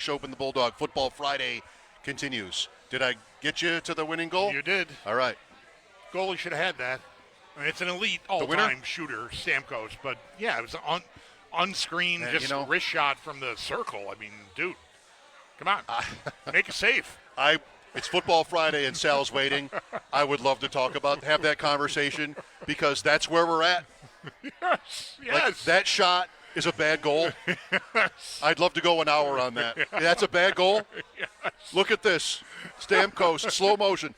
Schopp and The Bulldog. Football Friday continues. Did I get you to the winning goal? You did. All right. Goalie should have had that. I mean, it's an elite all-time shooter, Stamkos. But, yeah, it was an unscreened, wrist shot from the circle. I mean, dude, come on. Make a save. It's Football Friday and Sal's waiting. I would love to have that conversation because that's where we're at. Yes. Like, that shot is a bad goal. Yes. I'd love to go an hour on that. That's a bad goal? Yes. Look at this. Stamkos, slow motion.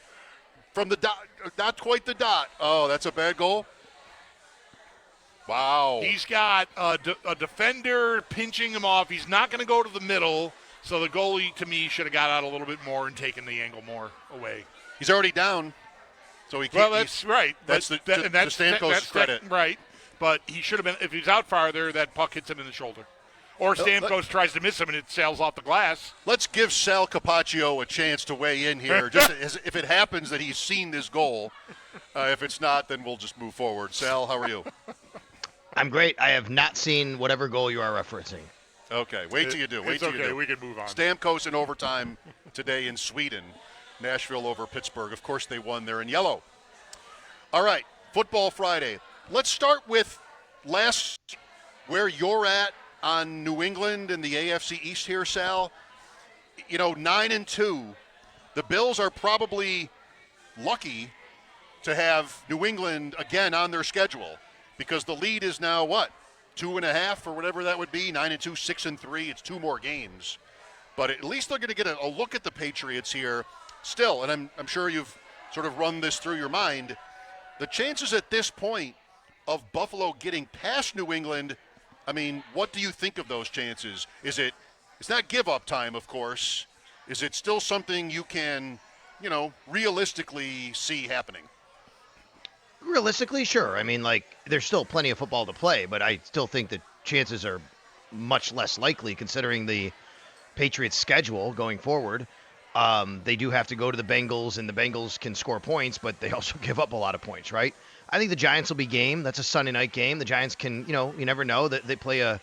From the dot, not quite the dot. Oh, that's a bad goal? Wow. He's got a defender pinching him off. He's not going to go to the middle, so the goalie, to me, should have got out a little bit more and taken the angle more away. He's already down, so he can't. Well, that's right. That's the Stamkos credit. Right, but he should have been, if he's out farther, that puck hits him in the shoulder. Or Stamkos tries to miss him and it sails off the glass. Let's give Sal Capaccio a chance to weigh in here. Just if it happens that he's seen this goal. If it's not, then we'll just move forward. Sal, how are you? I'm great. I have not seen whatever goal you are referencing. Okay, wait till you do. It's okay. We can move on. Stamkos in overtime today in Sweden. Nashville over Pittsburgh. Of course, they won. They're in yellow. All right, Football Friday. Let's start with where you're at on New England and the AFC East here, Sal. 9-2. The Bills are probably lucky to have New England again on their schedule because the lead is now what? 2.5 or whatever that would be. 9-2, 6-3. It's 2 more games. But at least they're going to get a look at the Patriots here still. And I'm sure you've sort of run this through your mind. The chances at this point of Buffalo getting past New England, I mean, what do you think of those chances? It's not give up time, of course. Is it still something you can, realistically see happening? Realistically, sure. I mean, there's still plenty of football to play, but I still think the chances are much less likely considering the Patriots' schedule going forward. They do have to go to the Bengals, and the Bengals can score points, but they also give up a lot of points, right? I think the Giants will be game. That's a Sunday night game. The Giants can, you never know. That they play a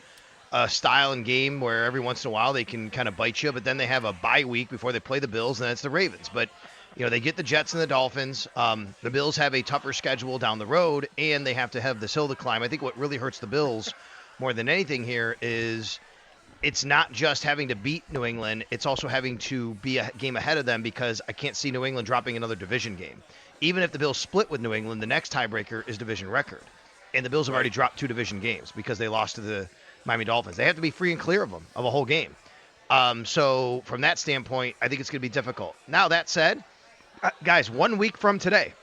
style and game where every once in a while they can kind of bite you, but then they have a bye week before they play the Bills, and then it's the Ravens. But, they get the Jets and the Dolphins. The Bills have a tougher schedule down the road, and they have to have this hill to climb. I think what really hurts the Bills more than anything here is it's not just having to beat New England. It's also having to be a game ahead of them because I can't see New England dropping another division game. Even if the Bills split with New England, the next tiebreaker is division record. And the Bills have already dropped 2 division games because they lost to the Miami Dolphins. They have to be free and clear of them, of a whole game. So from that standpoint, I think it's going to be difficult. Now, that said, guys, 1 week from today,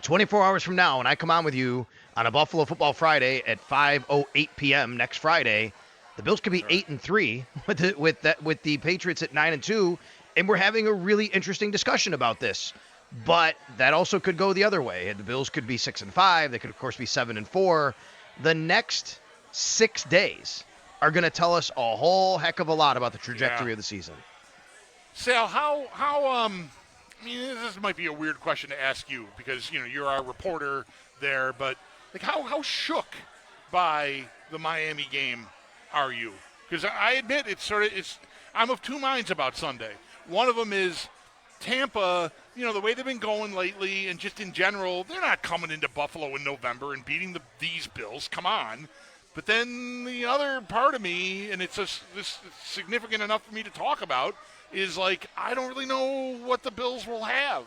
24 hours from now, when I come on with you on a Buffalo Football Friday at 5:08 p.m. next Friday, the Bills could be 8-3 with the Patriots at 9-2, and we're having a really interesting discussion about this. But that also could go the other way. The Bills could be 6-5. They could, of course, be 7-4. The next 6 days are going to tell us a whole heck of a lot about the trajectory of the season. Sal, how this might be a weird question to ask you because, you're our reporter there, but how shook by the Miami game are you? Because I admit I'm of 2 minds about Sunday. One of them is Tampa, the way they've been going lately and just in general, they're not coming into Buffalo in November and beating these Bills. Come on. But then the other part of me, and it's significant enough for me to talk about, is I don't really know what the Bills will have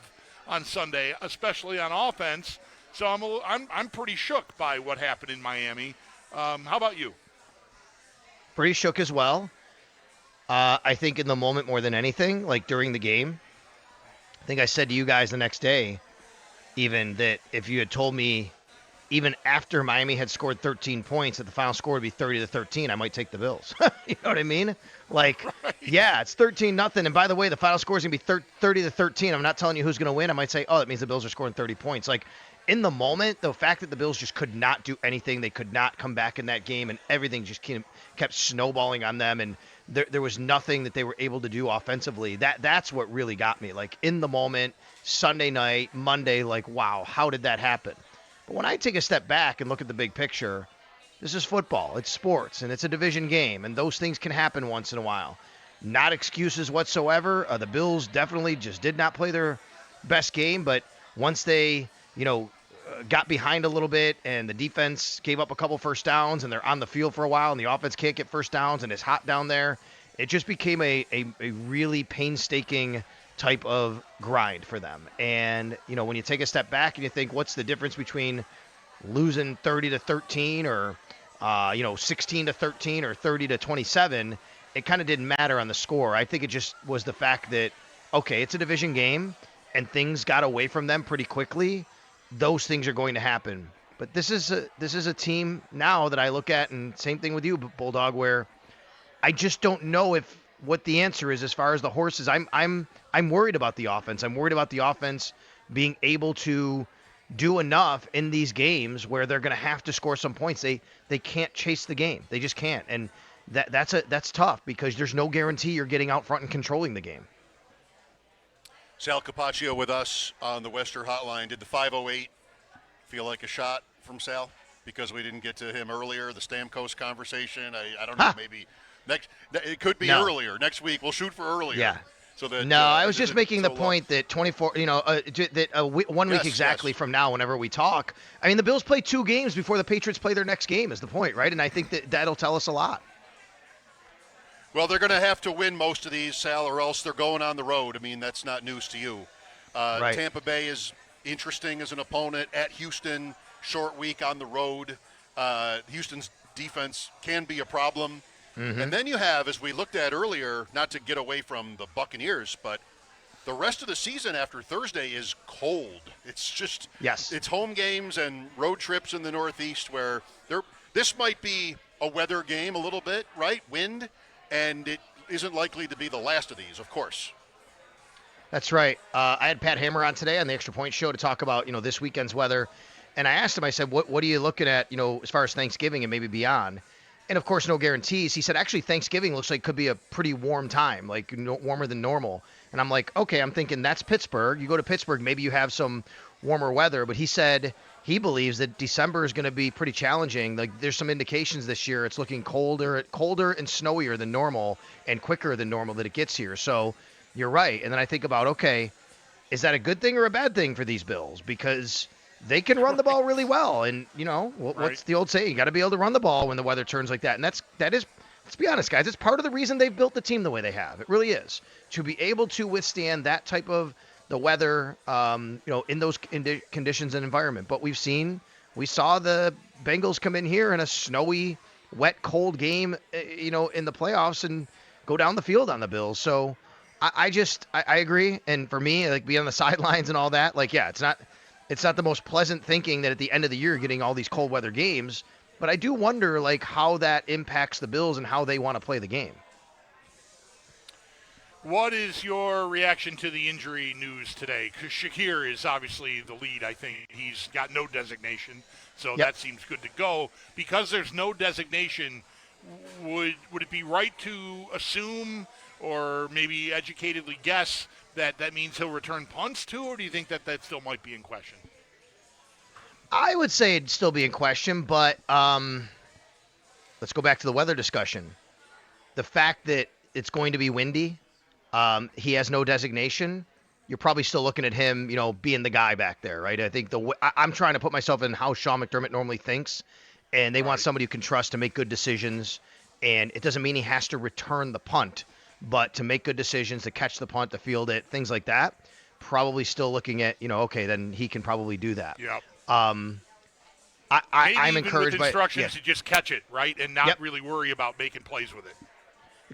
on Sunday, especially on offense. So I'm pretty shook by what happened in Miami. How about you? Pretty shook as well. I think in the moment more than anything, during the game, I think I said to you guys the next day, even that if you had told me, even after Miami had scored 13 points, that the final score would be 30-13, I might take the Bills. You know what I mean? Yeah, it's 13-0. And by the way, the final score is going to be 30-13. I'm not telling you who's going to win. I might say, that means the Bills are scoring 30 points. In the moment, the fact that the Bills just could not do anything, they could not come back in that game, and everything just kept snowballing on them, and there was nothing that they were able to do offensively. That's what really got me. In the moment, Sunday night, Monday, wow, how did that happen? But when I take a step back and look at the big picture, this is football. It's sports, and it's a division game, and those things can happen once in a while. not excuses whatsoever. The Bills definitely just did not play their best game, but once they, got behind a little bit and the defense gave up a couple first downs and they're on the field for a while and the offense can't get first downs and it's hot down there, it just became a really painstaking type of grind for them. And, when you take a step back and you think, what's the difference between losing 30-13 or, 16-13 or 30-27, it kind of didn't matter on the score. I think it just was the fact that, okay, it's a division game and things got away from them pretty quickly. Those things are going to happen. But this is a team now that I look at, and same thing with you, Bulldog, where I just don't know what the answer is as far as the horses. I'm worried about the offense. I'm worried about the offense being able to do enough in these games where they're going to have to score some points. They can't chase the game. They just can't. And that's tough because there's no guarantee you're getting out front and controlling the game. Sal Capaccio with us on the Western Hotline. Did the 508 feel like a shot from Sal because we didn't get to him earlier? The Stamkos conversation. I don't know. Maybe next. It could be earlier next week. We'll shoot for earlier. Yeah. So that, no, I was just making the long point that 24. That 1 week exactly yes. from now, whenever we talk. I mean, the Bills play 2 games before the Patriots play their next game. Is the point, right? And I think that'll tell us a lot. Well, they're going to have to win most of these, Sal, or else they're going on the road. I mean, that's not news to you. Right. Tampa Bay is interesting as an opponent at Houston. Short week on the road. Houston's defense can be a problem. Mm-hmm. And then you have, as we looked at earlier, not to get away from the Buccaneers, but the rest of the season after Thursday is cold. It's just It's home games and road trips in the Northeast where this might be a weather game a little bit, right? Wind. And it isn't likely to be the last of these, of course. That's right. I had Pat Hammer on today on the Extra Point Show to talk about, this weekend's weather. And I asked him, I said, what are you looking at, as far as Thanksgiving and maybe beyond? And, of course, no guarantees. He said, actually, Thanksgiving looks like could be a pretty warm time, like warmer than normal. And I'm like, okay, I'm thinking that's Pittsburgh. You go to Pittsburgh, maybe you have some warmer weather. But he said he believes that December is going to be pretty challenging. Like there's some indications this year it's looking colder and snowier than normal and quicker than normal that it gets here. So you're right. And then I think about, okay, is that a good thing or a bad thing for these Bills? Because they can run the ball really well. And, what's the old saying? You got to be able to run the ball when the weather turns like that. And that is, let's be honest, guys, it's part of the reason they've built the team the way they have. It really is. To be able to withstand that type of the weather, in those conditions and environment. But we saw the Bengals come in here in a snowy, wet, cold game, in the playoffs and go down the field on the Bills. So I agree. And for me, like being on the sidelines and all that, like, yeah, it's not the most pleasant thinking that at the end of the year, you're getting all these cold weather games. But I do wonder, like, how that impacts the Bills and how they want to play the game. What is your reaction to the injury news today? Because Shakir is obviously the lead. I think he's got no designation, so that seems good to go. Because there's no designation, would it be right to assume or maybe educatedly guess that means he'll return punts too, or do you think that still might be in question? I would say it'd still be in question, but let's go back to the weather discussion. The fact that it's going to be windy, he has no designation, you're probably still looking at him, being the guy back there, right? I think I'm trying to put myself in how Sean McDermott normally thinks, and they want somebody who can trust to make good decisions, and it doesn't mean he has to return the punt, but to make good decisions, to catch the punt, to field it, things like that, probably still looking at, okay, then he can probably do that. Yep. I'm encouraged with instructions by to just catch it, right, and not really worry about making plays with it.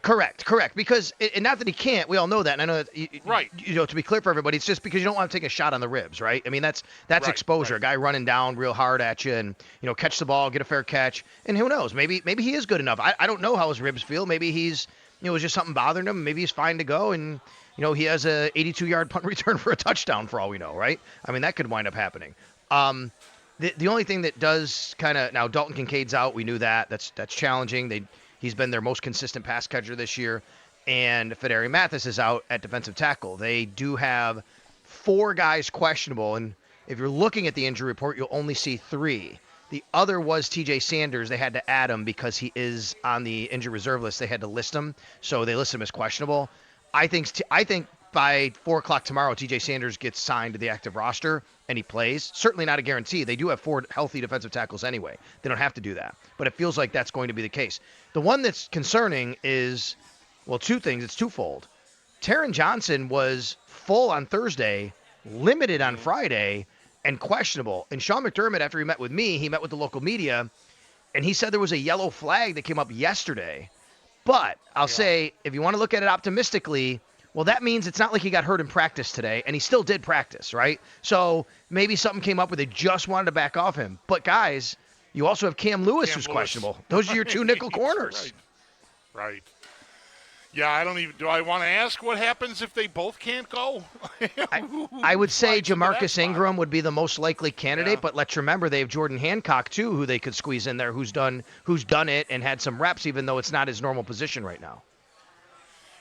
Correct. Because, and not that he can't, we all know that, and I know that, to be clear for everybody, it's just because you don't want to take a shot on the ribs, right? I mean, that's exposure. A guy running down real hard at you and, catch the ball, get a fair catch, and who knows, maybe he is good enough. I don't know how his ribs feel. Maybe he's, it was just something bothering him. Maybe he's fine to go, and, he has a 82-yard punt return for a touchdown for all we know, right? I mean, that could wind up happening. The only thing that does kind of, now Dalton Kincaid's out, we knew that. That's challenging. He's been their most consistent pass catcher this year, and Federi Mathis is out at defensive tackle. They do have 4 guys questionable, and if you're looking at the injury report, you'll only see 3. The other was TJ Sanders. They had to add him because he is on the injured reserve list. They had to list him, so they listed him as questionable. I think by 4 o'clock tomorrow, TJ Sanders gets signed to the active roster and he plays. Certainly not a guarantee. They do have 4 healthy defensive tackles anyway. They don't have to do that. But it feels like that's going to be the case. The one that's concerning is, well, 2 things. It's twofold. Taron Johnson was full on Thursday, limited on Friday, and questionable. And Sean McDermott, after he met with me, he met with the local media, and he said there was a yellow flag that came up yesterday. But I'll say, if you want to look at it optimistically, well, that means it's not like he got hurt in practice today, and he still did practice, right? So maybe something came up where they just wanted to back off him. But, guys, you also have Cam Lewis, who's questionable. Those are your 2 nickel corners. Right. Yeah, do I want to ask what happens if they both can't go? I would say Jamarcus Ingram would be the most likely candidate, but let's remember they have Jordan Hancock, too, who they could squeeze in there, who's done it and had some reps, even though it's not his normal position right now.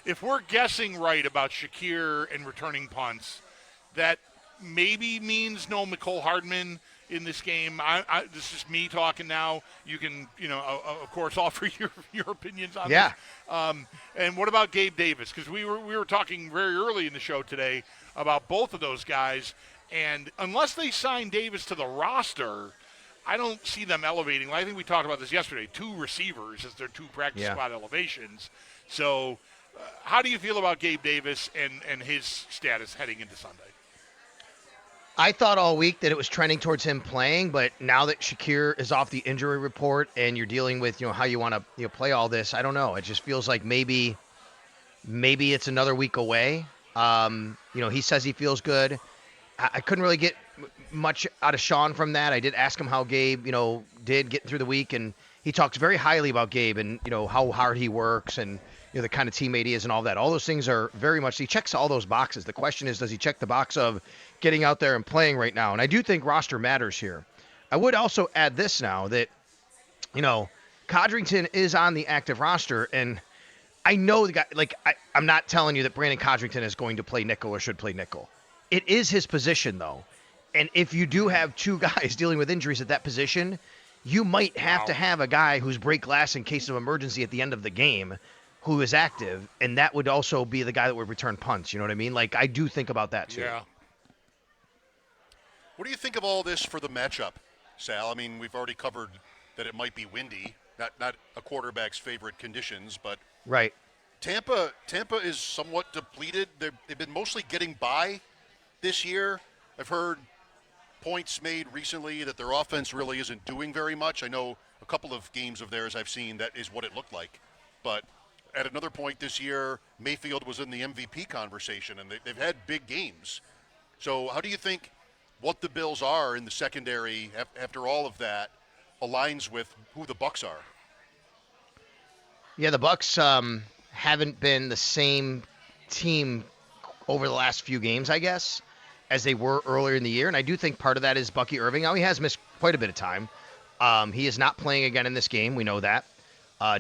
If we're guessing right about Shakir and returning punts, that maybe means no Mecole Hardman in this game. This is me talking now. You can, of course, offer your opinions on this. And what about Gabe Davis? Because we were talking very early in the show today about both of those guys, and unless they sign Davis to the roster, I don't see them elevating. I think we talked about this yesterday. 2 receivers as their 2 practice squad elevations. So how do you feel about Gabe Davis and his status heading into Sunday? I thought all week that it was trending towards him playing, but now that Shakir is off the injury report and you're dealing with, how you want to play all this, I don't know. It just feels like maybe it's another week away. He says he feels good. I couldn't really get much out of Sean from that. I did ask him how Gabe, did get through the week, and he talks very highly about Gabe and, how hard he works and, the kind of teammate he is and all that. All those things are very much, he checks all those boxes. The question is, does he check the box of getting out there and playing right now? And I do think roster matters here. I would also add this now that, Codrington is on the active roster, and I know the guy, I'm not telling you that Brandon Codrington is going to play nickel or should play nickel. It is his position, though. And if you do have 2 guys dealing with injuries at that position, you might have to have a guy who's break glass in case of emergency at the end of the game who is active, and that would also be the guy that would return punts. You know what I mean? I do think about that, too. Yeah. What do you think of all this for the matchup, Sal? I mean, we've already covered that it might be windy, not a quarterback's favorite conditions, but right. Tampa is somewhat depleted. They've been mostly getting by this year. I've heard points made recently that their offense really isn't doing very much. I know a couple of games of theirs I've seen that is what it looked like. But at another point this year, Mayfield was in the MVP conversation, and they've had big games. So how do you think what the Bills are in the secondary after all of that aligns with who the Bucs are? Yeah, the Bucs haven't been the same team over the last few games, I guess, as they were earlier in the year. And I do think part of that is Bucky Irving. Now, he has missed quite a bit of time. He is not playing again in this game. We know that.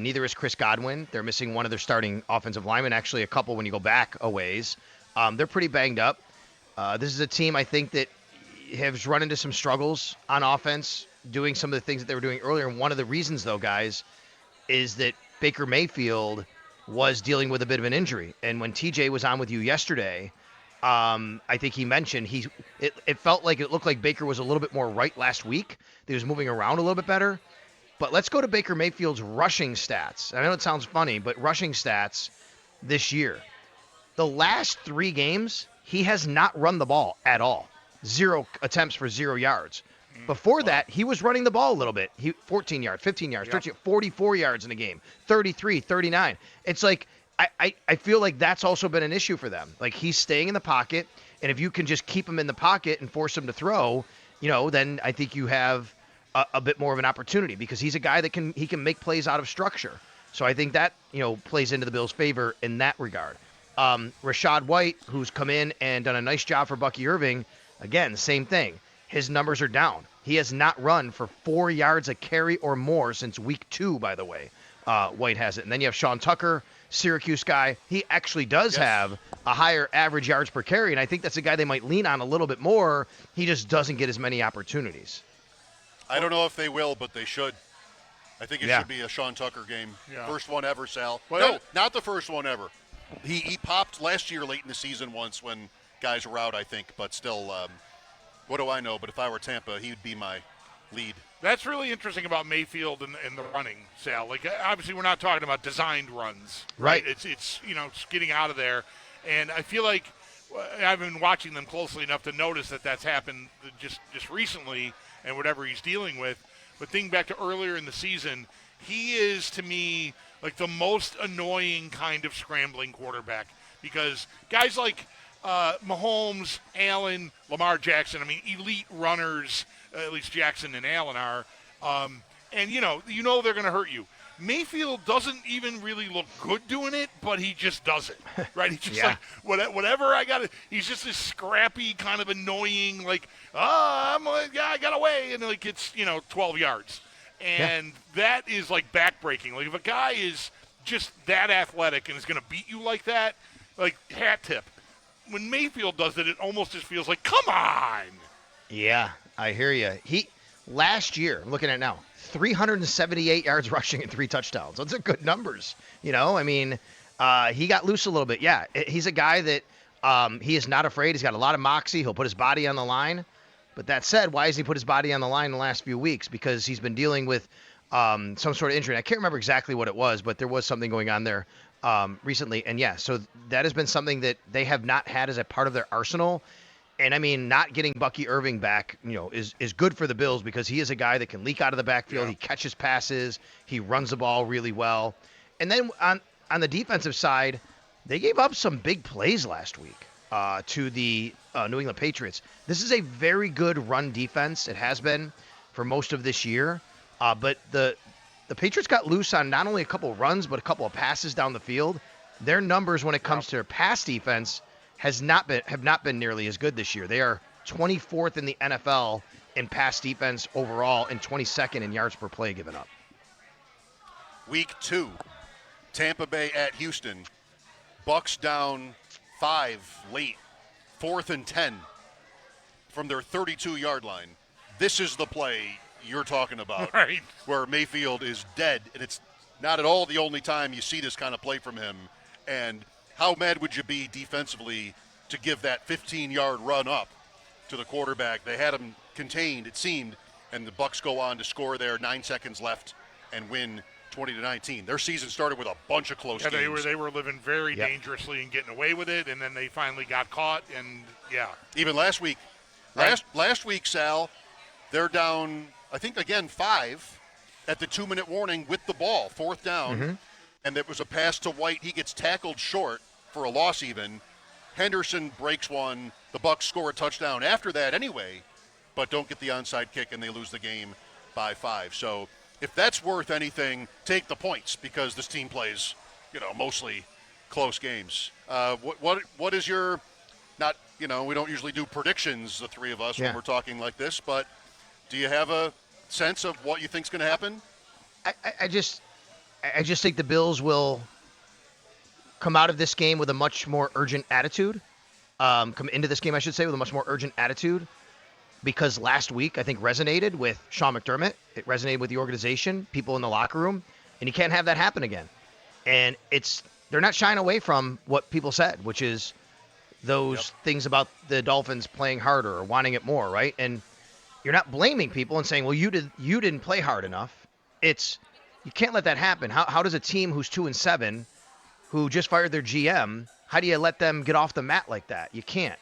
Neither is Chris Godwin. They're missing one of their starting offensive linemen, actually a couple when you go back a ways. They're pretty banged up. This is a team, I think, that has run into some struggles on offense, doing some of the things that they were doing earlier. And one of the reasons, though, guys, is that Baker Mayfield was dealing with a bit of an injury. And when TJ was on with you yesterday, I think he mentioned it felt like it looked like Baker was a little bit more right last week. He was moving around a little bit better. But let's go to Baker Mayfield's rushing stats. I know it sounds funny, but rushing stats this year. The last 3 games, he has not run the ball at all. 0 attempts for 0 yards. Before that, he was running the ball a little bit. 14 yards, 15 yards, 13, 44 yards in a game, 33, 39. It's like, I feel like that's also been an issue for them. Like, he's staying in the pocket, and if you can just keep him in the pocket and force him to throw, then I think you have a bit more of an opportunity, because he's a guy that can make plays out of structure. So I think that, plays into the Bills' favor in that regard. Rashad White, who's come in and done a nice job for Bucky Irving, again, same thing. His numbers are down. He has not run for 4 yards a carry or more since week 2, by the way. White has it. And then you have Sean Tucker, Syracuse guy. He actually does have a higher average yards per carry, and I think that's a guy they might lean on a little bit more. He just doesn't get as many opportunities. I don't know if they will, but they should. I think it Yeah. should be a Sean Tucker game. Yeah. First one ever, Sal. Well, no, not the first one ever. He popped last year late in the season once when guys were out, I think. But still, what do I know? But if I were Tampa, he would be my lead. That's really interesting about Mayfield and the running, Sal. Like, obviously, we're not talking about designed runs. Right. It's it's getting out of there. And I feel like I've been watching them closely enough to notice that that's happened just recently and whatever he's dealing with. But thinking back to earlier in the season, he is, to me, like the most annoying kind of scrambling quarterback because guys like Mahomes, Allen, Lamar Jackson, I mean, elite runners, at least Jackson and Allen are, and you know they're going to hurt you. Mayfield doesn't even really look good doing it, but he just does it, right? He's just Yeah. like, whatever I got, he's just this scrappy, kind of annoying, like, I got away, and like it's 12 yards, and that is like backbreaking. Like if a guy is just that athletic and is going to beat you like that, like hat tip. When Mayfield does it, it almost just feels like, come on. Yeah, I hear you. Last year, I'm looking at it now, 378 yards rushing and 3 touchdowns. Those are good numbers. I mean, he got loose a little bit. Yeah, he's a guy that he is not afraid. He's got a lot of moxie. He'll put his body on the line. But that said, why has he put his body on the line in the last few weeks? Because he's been dealing with some sort of injury. I can't remember exactly what it was, but there was something going on there recently. And yeah, so that has been something that they have not had as a part of their arsenal. And I mean, not getting Bucky Irving back, is good for the Bills because he is a guy that can leak out of the backfield. Yeah. He catches passes. He runs the ball really well. And then on the defensive side, they gave up some big plays last week to the New England Patriots. This is a very good run defense. It has been for most of this year. But the Patriots got loose on not only a couple of runs, but a couple of passes down the field. Their numbers when it comes to their pass defense have not been nearly as good this year. They are 24th in the NFL in pass defense overall and 22nd in yards per play given up. Week 2, Tampa Bay at Houston. Bucs down 5 late, 4th and 10 from their 32-yard line. This is the play you're talking about, Right. where Mayfield is dead, and it's not at all the only time you see this kind of play from him. And how mad would you be defensively to give that 15-yard run up to the quarterback? They had him contained, it seemed, and the Bucs go on to score there, 9 seconds left, and win 20-19. Their season started with a bunch of close games. They were living very Yep. dangerously and getting away with it, and then they finally got caught, and yeah. Even last week, last week, Sal, they're down, I think, again, 5 at the 2-minute warning with the ball, 4th down. And there was a pass to White. He gets tackled short for a loss even. Henderson breaks one. The Bucs score a touchdown after that anyway, but don't get the onside kick, and they lose the game by 5. So if that's worth anything, take the points because this team plays, mostly close games. What is your, not, we don't usually do predictions, the three of us, when we're talking like this, but do you have a sense of what you think's going to happen? I just think the Bills will come out of this game with a much more urgent attitude. Come into this game, I should say, with a much more urgent attitude because last week, I think, resonated with Sean McDermott. It resonated with the organization, people in the locker room, and you can't have that happen again. And they're not shying away from what people said, which is those things about the Dolphins playing harder or wanting it more, right? And you're not blaming people and saying, well, you didn't play hard enough. You can't let that happen. How does a team who's 2-7, who just fired their GM, how do you let them get off the mat like that? You can't.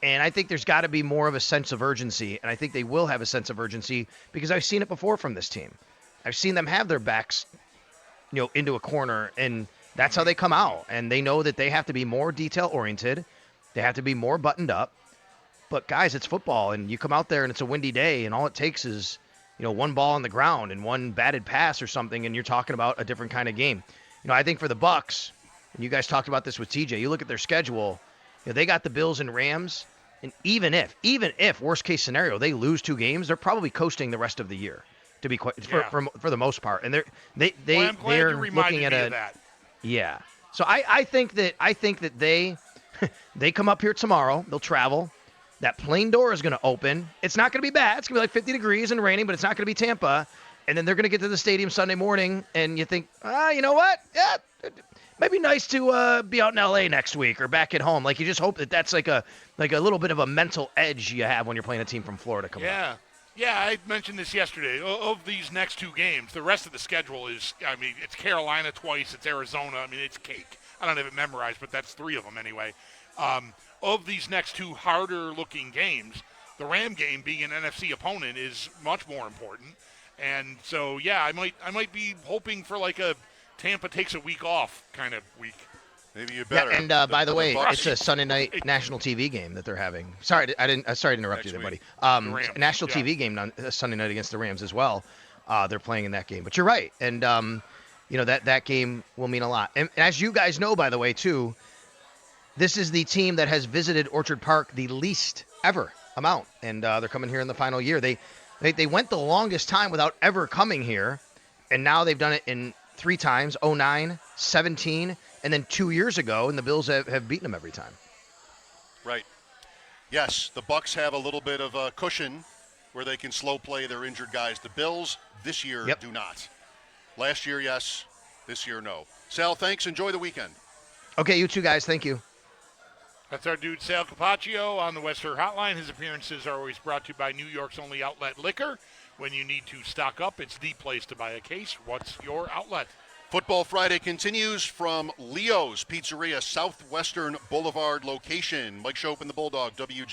And I think there's got to be more of a sense of urgency, and I think they will have a sense of urgency because I've seen it before from this team. I've seen them have their backs, into a corner, and that's how they come out. And they know that they have to be more detail-oriented. They have to be more buttoned up. But, guys, it's football, and you come out there and it's a windy day, and all it takes is one ball on the ground and one batted pass or something, and you're talking about a different kind of game. I think for the Bucs, and you guys talked about this with TJ, you look at their schedule, they got the Bills and Rams, and even if worst case scenario, they lose 2 games, they're probably coasting the rest of the year, to be quite for the most part. And I'm glad they're you reminded looking at me of that. Yeah. So I think that they they come up here tomorrow, they'll travel. That plane door is going to open. It's not going to be bad. It's going to be like 50 degrees and raining, but it's not going to be Tampa. And then they're going to get to the stadium Sunday morning, and you think, you know what? Yeah, it might be nice to be out in L.A. next week or back at home. Like, you just hope that that's like a little bit of a mental edge you have when you're playing a team from Florida coming up. Yeah, I mentioned this yesterday. Of these next two games, the rest of the schedule is, it's Carolina twice, it's Arizona. It's cake. I don't have it memorized, but that's 3 of them anyway. Of these next 2 harder-looking games, the Ram game being an NFC opponent is much more important. And so, yeah, I might be hoping for like a Tampa takes a week off kind of week. Maybe you better. Yeah, and by the way, it's a Sunday night national TV game that they're having. Sorry to interrupt you there, buddy. National TV game on Sunday night against the Rams as well. They're playing in that game. But you're right, and that game will mean a lot. And as you guys know, by the way, too, this is the team that has visited Orchard Park the least ever amount, and they're coming here in the final year. They went the longest time without ever coming here, and now they've done it in 3 times, 09, 17, and then 2 years ago, and the Bills have beaten them every time. Right. Yes, the Bucs have a little bit of a cushion where they can slow play their injured guys. The Bills this year do not. Last year, yes. This year, no. Sal, thanks. Enjoy the weekend. Okay, you two guys. Thank you. That's our dude Sal Capaccio on the Western Hotline. His appearances are always brought to you by New York's only outlet liquor. When you need to stock up, it's the place to buy a case. What's your outlet? Football Friday continues from Leo's Pizzeria, Southwestern Boulevard location. Mike Schopp and the Bulldog, WG.